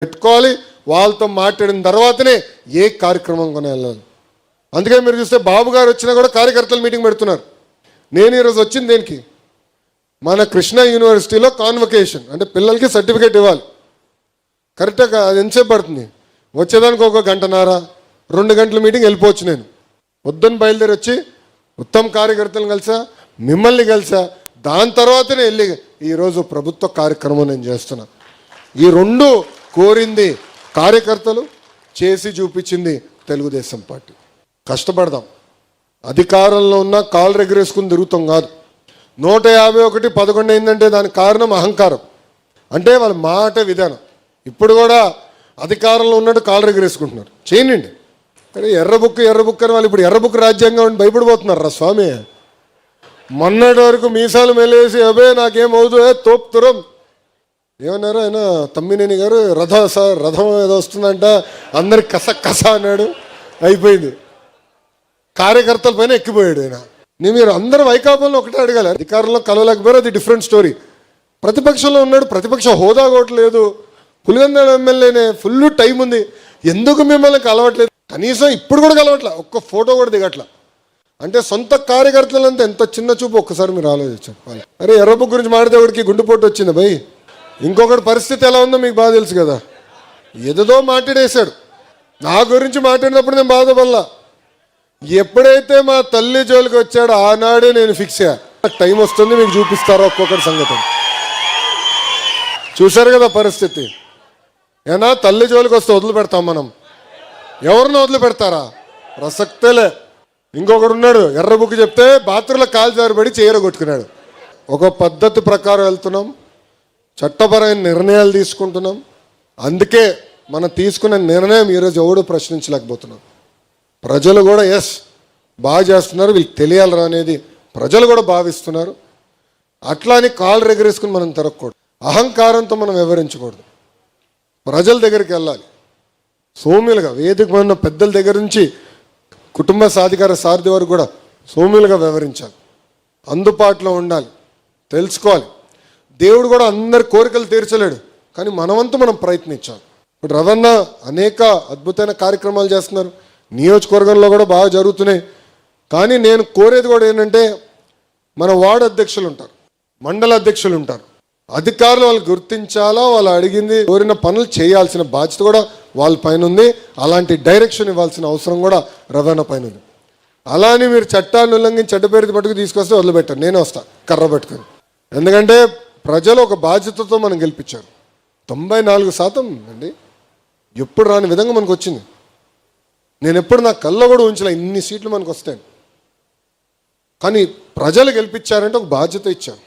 పెట్టుకోవాలి, వాళ్ళతో మాట్లాడిన తర్వాతనే ఏ కార్యక్రమం కొని వెళ్ళాలి. అందుకే మీరు చూస్తే బాబు గారు వచ్చినా కూడా కార్యకర్తలు మీటింగ్ పెడుతున్నారు. నేను ఈరోజు వచ్చింది దేనికి, మన కృష్ణా యూనివర్సిటీలో కాన్వకేషన్ అంటే పిల్లలకి సర్టిఫికేట్ ఇవ్వాలి. కరెక్ట్గా అది ఎంతసేపు పడుతుంది, వచ్చేదానికి ఒక గంటన్నర 2 గంటల మీటింగ్ వెళ్ళిపోవచ్చు. నేను పొద్దున్న బయలుదేరి వచ్చి ఉత్తమ కార్యకర్తలను కలిసా, మిమ్మల్ని కలిసా, దాని తర్వాతనే వెళ్ళి ఈరోజు ప్రభుత్వ కార్యక్రమం నేను చేస్తున్నా. ఈ 2 కోరింది కార్యకర్తలు, చేసి చూపించింది తెలుగుదేశం పార్టీ. కష్టపడదాం, అధికారంలో ఉన్న కాళ్ళు ఎగరేసుకుని తిరుగుతాం కాదు. 151 11 అయిందంటే దానికి కారణం అహంకారం, అంటే వాళ్ళ మాట విధానం. ఇప్పుడు కూడా అధికారంలో ఉన్నట్టు కాళ్ళు ఎగరేసుకుంటున్నారు. చేయనండి, కానీ ఎర్ర బుక్ అని వాళ్ళు ఇప్పుడు ఎర్ర బుక్ రాజ్యాంగం అని భయపడిపోతున్నారు రా స్వామి. మొన్నటి వరకు మీసాలు మెలేసి అబే నాకేమవుతుందో తోపుతురం ఏమన్నారు ఆయన తమ్మినేని గారు, రథం ఏదో వస్తుందంట, అందరికి కస అన్నాడు, అయిపోయింది. కార్యకర్తల పైన ఎక్కిపోయాడు ఆయన. మీరు అందరూ వైకాపాలను ఒకటే అడగాలి, అధికారంలో కలవలేకపోయారు, అది డిఫరెంట్ స్టోరీ. ప్రతిపక్షంలో ఉన్నాడు, ప్రతిపక్ష హోదా కూడా లేదు, పులివెందుల ఎమ్మెల్యేనే, ఫుల్ టైం ఉంది, ఎందుకు మిమ్మల్ని కలవట్లేదు? కనీసం ఇప్పుడు కూడా కలవట్ల, ఒక్క ఫోటో కూడా దిగట్ల. అంటే సొంత కార్యకర్తలంతా ఎంత చిన్న చూపు ఒక్కసారి మీరు ఆలోచించారు. అరే ఎర్రబు గురించి మాడితే గుండెపోటు వచ్చింది భయ్. ఇంకొకటి పరిస్థితి ఎలా ఉందో మీకు బాగా తెలుసు కదా, ఏదో మాట్లాడేశాడు. నా గురించి మాట్లాడినప్పుడు నేను బాధపడలా. ఎప్పుడైతే మా తల్లి జోలికి వచ్చాడో ఆనాడే నేను ఫిక్స్ అయ్యా, టైం వస్తుంది మీకు చూపిస్తారో ఒక్కొక్కటి సంగతి. చూశారు కదా పరిస్థితి. ఏనా తల్లి జోలికి వస్తే వదిలిపెడతాం మనం? ఎవరిని వదిలిపెడతారా? ప్రసక్తేలే. ఇంకొకడు ఉన్నాడు, ఎర్ర బుక్ చెప్తే బాత్రూంలో కాలు జారిపడి కొట్టుకున్నాడు. ఒక పద్ధతి ప్రకారం వెళ్తున్నాం, చట్టపరమైన నిర్ణయాలు తీసుకుంటున్నాం. అందుకే మనం తీసుకున్న నిర్ణయం ఈరోజు ఎవడు ప్రశ్నించలేకపోతున్నాం. ప్రజలు కూడా ఎస్ బాగా చేస్తున్నారు, వీళ్ళకి తెలియాలరా అనేది ప్రజలు కూడా భావిస్తున్నారు. అట్లా అని కాళ్ళు ఎగరేసుకుని మనం తిరగకూడదు, అహంకారంతో మనం వివరించకూడదు. ప్రజల దగ్గరికి వెళ్ళాలి, సౌమ్యులుగా వేదిక ఉన్న పెద్దల దగ్గర నుంచి కుటుంబ సాధికార సారథి వరకు కూడా సౌమ్యులుగా వివరించాలి, అందుబాటులో ఉండాలి, తెలుసుకోవాలి. దేవుడు కూడా అందరి కోరికలు తీర్చలేడు, కానీ మనవంతు మనం ప్రయత్నించాలి. ఇప్పుడు రవణ అనేక అద్భుతమైన కార్యక్రమాలు చేస్తున్నారు, నియోజకవర్గంలో కూడా బాగా జరుగుతున్నాయి. కానీ నేను కోరేది కూడా ఏంటంటే, మన వార్డు అధ్యక్షులు ఉంటారు, మండల అధ్యక్షులు ఉంటారు, అధికారులు వాళ్ళు గుర్తించాలా, వాళ్ళు అడిగింది కోరిన పనులు చేయాల్సిన బాధ్యత కూడా వాళ్ళ పైన ఉంది. అలాంటి డైరెక్షన్ ఇవ్వాల్సిన అవసరం కూడా రవాణా పైన ఉంది. అలానే మీరు చట్టాన్ని ఉల్లంఘించి చెడ్డపేరు పట్టుకు తీసుకొస్తే వదిలిపెట్టారు, నేనే వస్తా కర్ర పట్టుకొని. ఎందుకంటే ప్రజలు ఒక బాధ్యతతో మనం గెలిపించారు. 94% అండి, ఎప్పుడు రాని విధంగా మనకు వచ్చింది. నేను ఎప్పుడు నా కళ్ళ కూడా ఉంచలే ఇన్ని సీట్లు మనకు వస్తాయి. కానీ ప్రజలు గెలిపించారంటే ఒక బాధ్యత ఇచ్చారు.